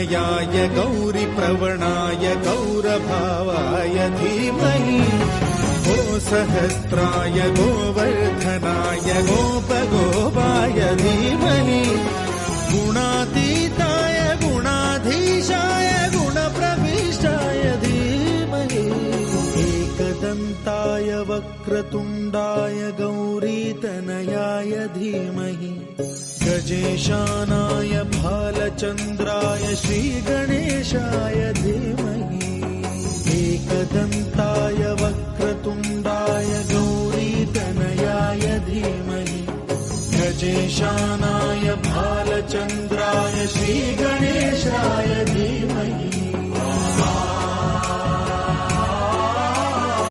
तनयाय गौरीप्रवणाय गौरभावाय धीमहि गोसहस्राय गोवर्धनाय गोपगोपाय धीमहि गुणातीताय गुणाधीशाय गुणप्रविष्टाय धीमहि एकदन्ताय वक्रतुण्डाय गौरीतनयाय धीमहि गजेशानाय भालचन्द्राय श्रीगणेशाय धीमहि एकदन्ताय